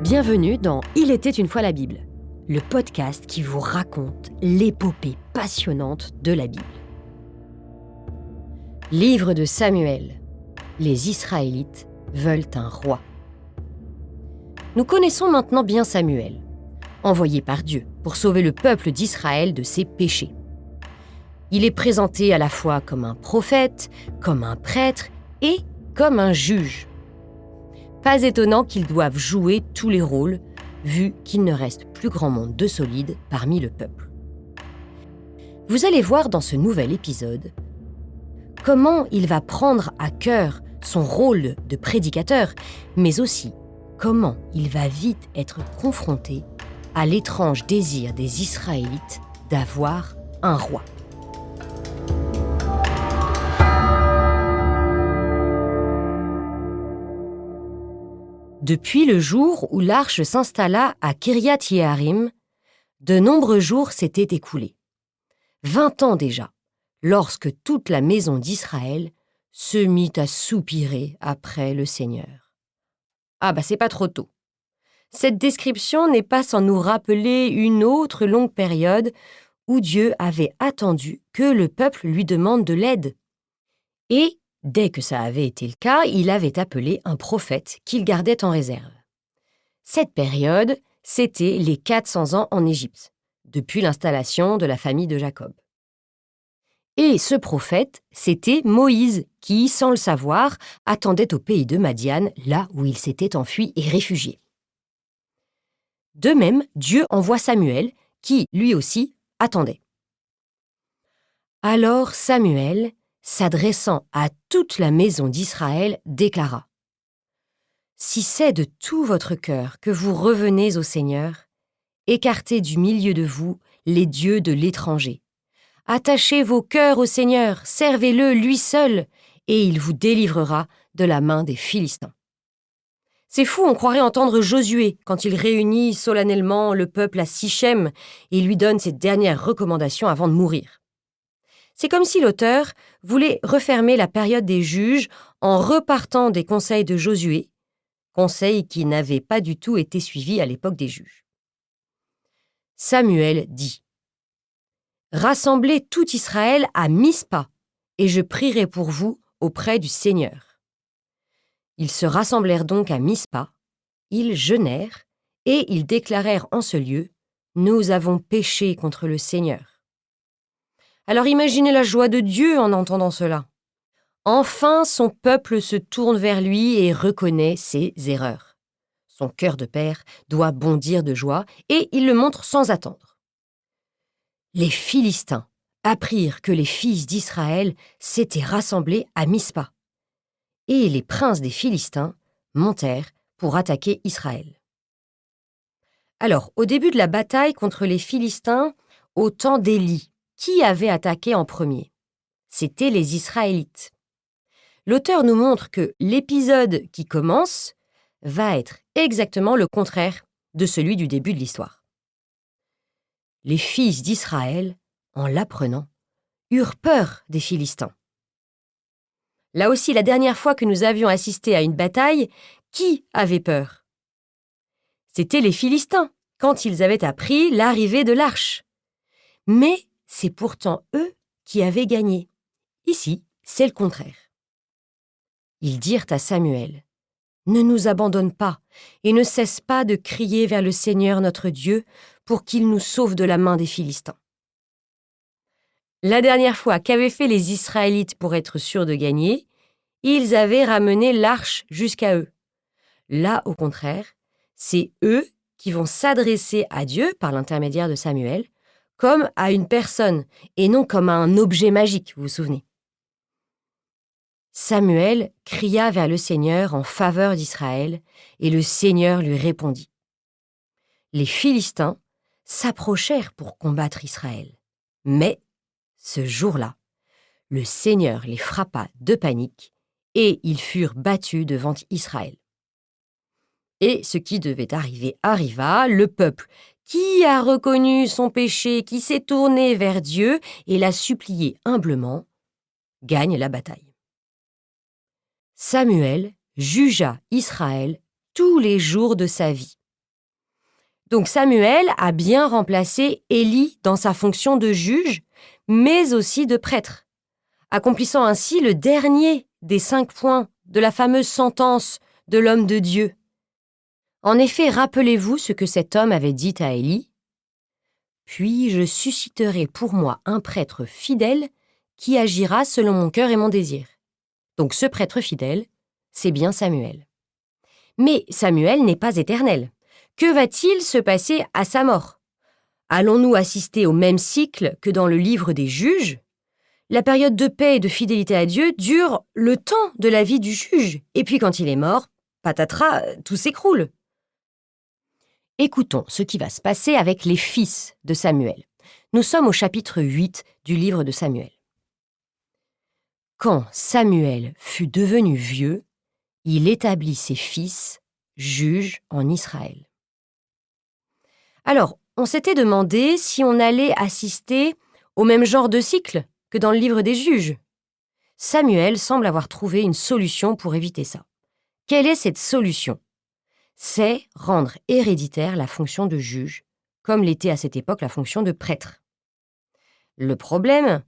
Bienvenue dans Il était une fois la Bible, le podcast qui vous raconte l'épopée passionnante de la Bible. Livre de Samuel. Les Israélites veulent un roi. Nous connaissons maintenant bien Samuel, envoyé par Dieu pour sauver le peuple d'Israël de ses péchés. Il est présenté à la fois comme un prophète, comme un prêtre et comme un juge. Pas étonnant qu'ils doivent jouer tous les rôles, vu qu'il ne reste plus grand monde de solide parmi le peuple. Vous allez voir dans ce nouvel épisode comment il va prendre à cœur son rôle de prédicateur, mais aussi comment il va vite être confronté à l'étrange désir des Israélites d'avoir un roi. Depuis le jour où l'arche s'installa à Kiriath-Yearim, de nombreux jours s'étaient écoulés. 20 ans déjà, lorsque toute la maison d'Israël se mit à soupirer après le Seigneur. C'est pas trop tôt. Cette description n'est pas sans nous rappeler une autre longue période où Dieu avait attendu que le peuple lui demande de l'aide. Et dès que ça avait été le cas, il avait appelé un prophète qu'il gardait en réserve. Cette période, c'était les 400 ans en Égypte, depuis l'installation de la famille de Jacob. Et ce prophète, c'était Moïse, qui, sans le savoir, attendait au pays de Madian, là où il s'était enfui et réfugié. De même, Dieu envoie Samuel, qui, lui aussi, attendait. Alors Samuel, s'adressant à toute la maison d'Israël, déclara : « Si c'est de tout votre cœur que vous revenez au Seigneur, écartez du milieu de vous les dieux de l'étranger. Attachez vos cœurs au Seigneur, servez-le lui seul, et il vous délivrera de la main des Philistins. » C'est fou, on croirait entendre Josué quand il réunit solennellement le peuple à Sichem et lui donne ses dernières recommandations avant de mourir. C'est comme si l'auteur voulait refermer la période des juges en repartant des conseils de Josué, conseils qui n'avaient pas du tout été suivis à l'époque des juges. Samuel dit : « Rassemblez tout Israël à Mispa, et je prierai pour vous auprès du Seigneur. » Ils se rassemblèrent donc à Mispa, ils jeûnèrent, et ils déclarèrent en ce lieu : « Nous avons péché contre le Seigneur. » Alors imaginez la joie de Dieu en entendant cela. Enfin, son peuple se tourne vers lui et reconnaît ses erreurs. Son cœur de père doit bondir de joie et il le montre sans attendre. Les Philistins apprirent que les fils d'Israël s'étaient rassemblés à Mispa. Et les princes des Philistins montèrent pour attaquer Israël. Alors, au début de la bataille contre les Philistins, au temps d'Élie, qui avait attaqué en premier ? C'était les Israélites. L'auteur nous montre que l'épisode qui commence va être exactement le contraire de celui du début de l'histoire. Les fils d'Israël, en l'apprenant, eurent peur des Philistins. Là aussi, la dernière fois que nous avions assisté à une bataille, qui avait peur ? C'était les Philistins, quand ils avaient appris l'arrivée de l'arche. Mais c'est pourtant eux qui avaient gagné. Ici, c'est le contraire. Ils dirent à Samuel : « Ne nous abandonne pas et ne cesse pas de crier vers le Seigneur notre Dieu pour qu'il nous sauve de la main des Philistins. » La dernière fois qu'avaient fait les Israélites pour être sûrs de gagner, ils avaient ramené l'arche jusqu'à eux. Là, au contraire, c'est eux qui vont s'adresser à Dieu par l'intermédiaire de Samuel, comme à une personne et non comme à un objet magique, vous vous souvenez. Samuel cria vers le Seigneur en faveur d'Israël et le Seigneur lui répondit. Les Philistins s'approchèrent pour combattre Israël. Mais, ce jour-là, le Seigneur les frappa de panique et ils furent battus devant Israël. Et ce qui devait arriver arriva, le peuple qui a reconnu son péché, qui s'est tourné vers Dieu et l'a supplié humblement, gagne la bataille. Samuel jugea Israël tous les jours de sa vie. Donc Samuel a bien remplacé Élie dans sa fonction de juge, mais aussi de prêtre, accomplissant ainsi le dernier des 5 points de la fameuse sentence de l'homme de Dieu. En effet, rappelez-vous ce que cet homme avait dit à Élie. « Puis je susciterai pour moi un prêtre fidèle qui agira selon mon cœur et mon désir. » Donc ce prêtre fidèle, c'est bien Samuel. Mais Samuel n'est pas éternel. Que va-t-il se passer à sa mort? Allons-nous assister au même cycle que dans le livre des Juges? La période de paix et de fidélité à Dieu dure le temps de la vie du juge. Et puis quand il est mort, patatras, tout s'écroule. Écoutons ce qui va se passer avec les fils de Samuel. Nous sommes au chapitre 8 du livre de Samuel. Quand Samuel fut devenu vieux, il établit ses fils juges en Israël. Alors, on s'était demandé si on allait assister au même genre de cycle que dans le livre des Juges. Samuel semble avoir trouvé une solution pour éviter ça. Quelle est cette solution? C'est rendre héréditaire la fonction de juge, comme l'était à cette époque la fonction de prêtre. Le problème,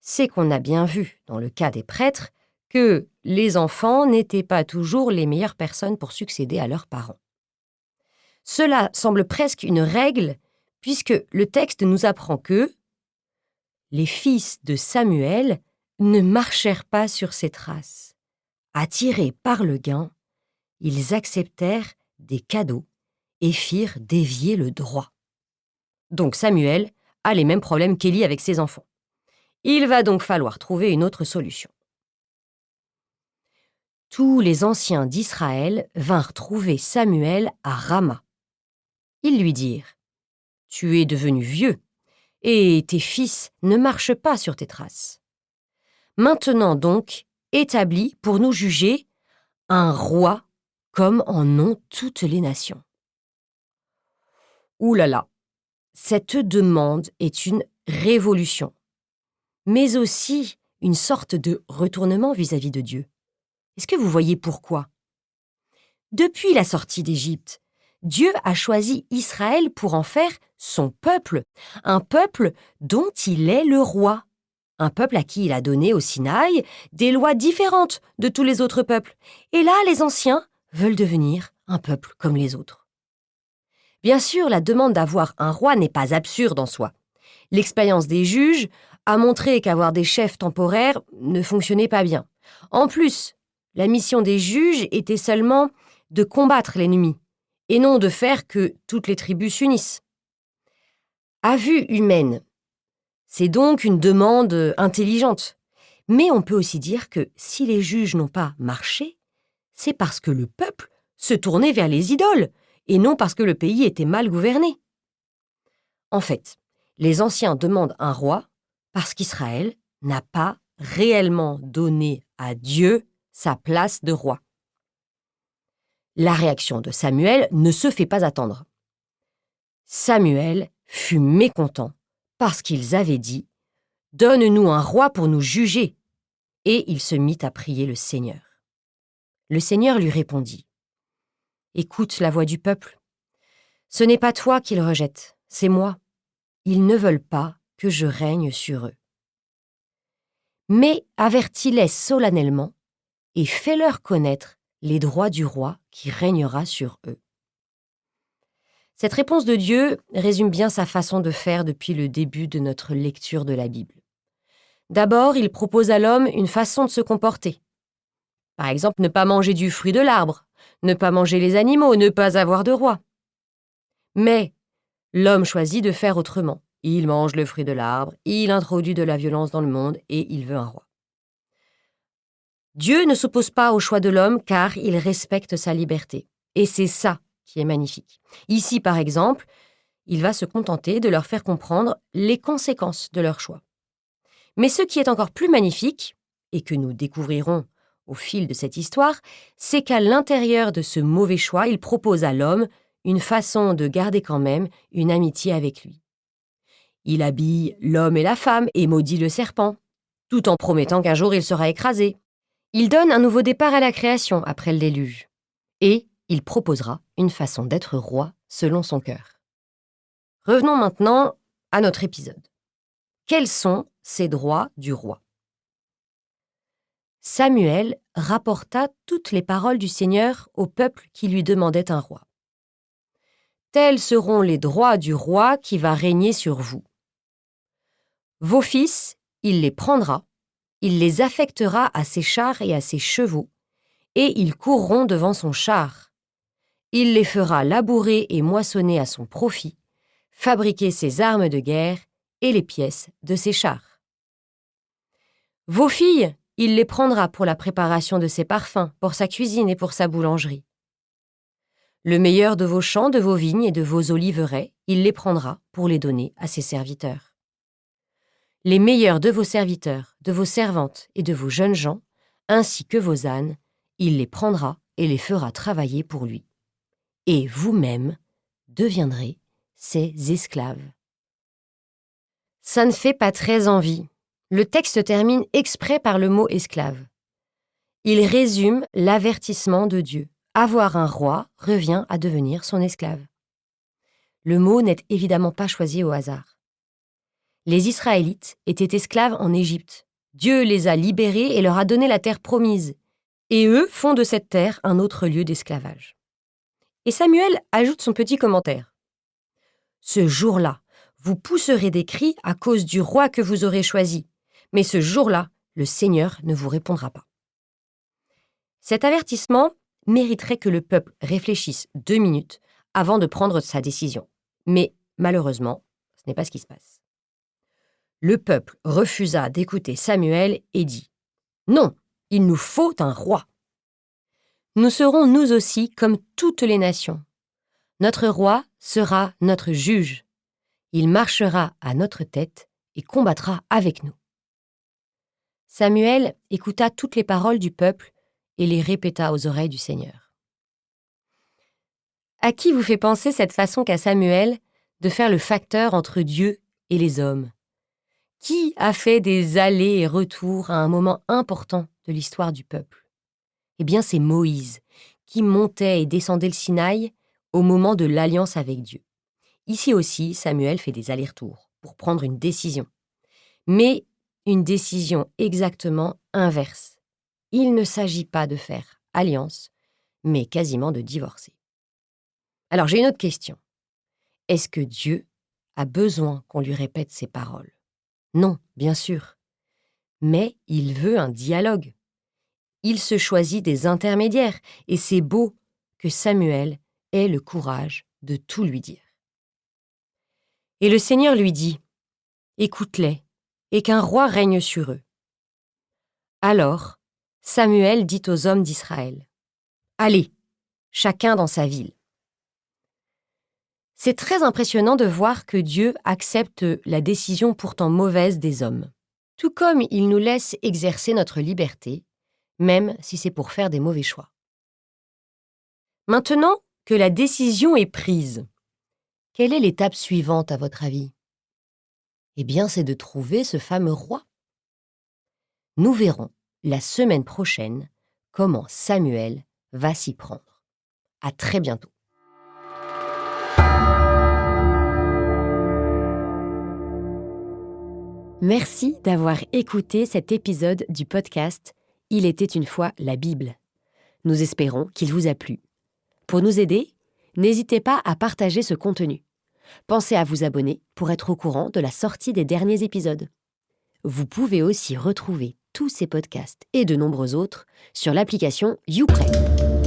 c'est qu'on a bien vu, dans le cas des prêtres, que les enfants n'étaient pas toujours les meilleures personnes pour succéder à leurs parents. Cela semble presque une règle, puisque le texte nous apprend que les fils de Samuel ne marchèrent pas sur ses traces. Attirés par le gain, ils acceptèrent des cadeaux et firent dévier le droit. Donc Samuel a les mêmes problèmes qu'Élie avec ses enfants. Il va donc falloir trouver une autre solution. Tous les anciens d'Israël vinrent trouver Samuel à Rama. Ils lui dirent : « Tu es devenu vieux, et tes fils ne marchent pas sur tes traces. Maintenant donc, établis pour nous juger un roi comme en ont toutes les nations. » Ouh là là, cette demande est une révolution, mais aussi une sorte de retournement vis-à-vis de Dieu. Est-ce que vous voyez pourquoi? Depuis la sortie d'Égypte, Dieu a choisi Israël pour en faire son peuple, un peuple dont il est le roi, un peuple à qui il a donné au Sinaï des lois différentes de tous les autres peuples. Et là, les anciens veulent devenir un peuple comme les autres. Bien sûr, la demande d'avoir un roi n'est pas absurde en soi. L'expérience des juges a montré qu'avoir des chefs temporaires ne fonctionnait pas bien. En plus, la mission des juges était seulement de combattre l'ennemi, et non de faire que toutes les tribus s'unissent. À vue humaine, c'est donc une demande intelligente. Mais on peut aussi dire que si les juges n'ont pas marché, c'est parce que le peuple se tournait vers les idoles, et non parce que le pays était mal gouverné. En fait, les anciens demandent un roi parce qu'Israël n'a pas réellement donné à Dieu sa place de roi. La réaction de Samuel ne se fait pas attendre. Samuel fut mécontent parce qu'ils avaient dit « Donne-nous un roi pour nous juger » et il se mit à prier le Seigneur. Le Seigneur lui répondit « Écoute la voix du peuple. Ce n'est pas toi qu'ils rejettent, c'est moi. Ils ne veulent pas que je règne sur eux. Mais avertis-les solennellement et fais-leur connaître les droits du roi qui régnera sur eux. » Cette réponse de Dieu résume bien sa façon de faire depuis le début de notre lecture de la Bible. D'abord, il propose à l'homme une façon de se comporter. Par exemple, ne pas manger du fruit de l'arbre, ne pas manger les animaux, ne pas avoir de roi. Mais l'homme choisit de faire autrement. Il mange le fruit de l'arbre, il introduit de la violence dans le monde et il veut un roi. Dieu ne s'oppose pas au choix de l'homme car il respecte sa liberté. Et c'est ça qui est magnifique. Ici, par exemple, il va se contenter de leur faire comprendre les conséquences de leur choix. Mais ce qui est encore plus magnifique, et que nous découvrirons au fil de cette histoire, c'est qu'à l'intérieur de ce mauvais choix, il propose à l'homme une façon de garder quand même une amitié avec lui. Il habille l'homme et la femme et maudit le serpent, tout en promettant qu'un jour il sera écrasé. Il donne un nouveau départ à la création après le déluge. Et il proposera une façon d'être roi selon son cœur. Revenons maintenant à notre épisode. Quels sont ces droits du roi ? Samuel rapporta toutes les paroles du Seigneur au peuple qui lui demandait un roi. Tels seront les droits du roi qui va régner sur vous. Vos fils, il les prendra, il les affectera à ses chars et à ses chevaux, et ils courront devant son char. Il les fera labourer et moissonner à son profit, fabriquer ses armes de guerre et les pièces de ses chars. Vos filles, il les prendra pour la préparation de ses parfums, pour sa cuisine et pour sa boulangerie. Le meilleur de vos champs, de vos vignes et de vos oliveraies, il les prendra pour les donner à ses serviteurs. Les meilleurs de vos serviteurs, de vos servantes et de vos jeunes gens, ainsi que vos ânes, il les prendra et les fera travailler pour lui. Et vous-même deviendrez ses esclaves. Ça ne fait pas très envie. Le texte termine exprès par le mot esclave. Il résume l'avertissement de Dieu. Avoir un roi revient à devenir son esclave. Le mot n'est évidemment pas choisi au hasard. Les Israélites étaient esclaves en Égypte. Dieu les a libérés et leur a donné la terre promise. Et eux font de cette terre un autre lieu d'esclavage. Et Samuel ajoute son petit commentaire. Ce jour-là, vous pousserez des cris à cause du roi que vous aurez choisi. Mais ce jour-là, le Seigneur ne vous répondra pas. Cet avertissement mériterait que le peuple réfléchisse 2 minutes avant de prendre sa décision. Mais malheureusement, ce n'est pas ce qui se passe. Le peuple refusa d'écouter Samuel et dit « Non, il nous faut un roi. Nous serons nous aussi comme toutes les nations. Notre roi sera notre juge. Il marchera à notre tête et combattra avec nous. » Samuel écouta toutes les paroles du peuple et les répéta aux oreilles du Seigneur. À qui vous fait penser cette façon qu'a Samuel de faire le facteur entre Dieu et les hommes ? Qui a fait des allers et retours à un moment important de l'histoire du peuple ? Eh bien, c'est Moïse, qui montait et descendait le Sinaï au moment de l'alliance avec Dieu. Ici aussi, Samuel fait des allers-retours pour prendre une décision. Mais une décision exactement inverse. Il ne s'agit pas de faire alliance, mais quasiment de divorcer. Alors j'ai une autre question. Est-ce que Dieu a besoin qu'on lui répète ses paroles ? Non, bien sûr. Mais il veut un dialogue. Il se choisit des intermédiaires, et c'est beau que Samuel ait le courage de tout lui dire. Et le Seigneur lui dit « Écoute-les, et qu'un roi règne sur eux. » Alors, Samuel dit aux hommes d'Israël « Allez, chacun dans sa ville. » C'est très impressionnant de voir que Dieu accepte la décision pourtant mauvaise des hommes, tout comme il nous laisse exercer notre liberté, même si c'est pour faire des mauvais choix. Maintenant que la décision est prise, quelle est l'étape suivante à votre avis ? Eh bien, c'est de trouver ce fameux roi. Nous verrons la semaine prochaine comment Samuel va s'y prendre. À très bientôt. Merci d'avoir écouté cet épisode du podcast « Il était une fois la Bible ». Nous espérons qu'il vous a plu. Pour nous aider, n'hésitez pas à partager ce contenu. Pensez à vous abonner pour être au courant de la sortie des derniers épisodes. Vous pouvez aussi retrouver tous ces podcasts et de nombreux autres sur l'application YouPray.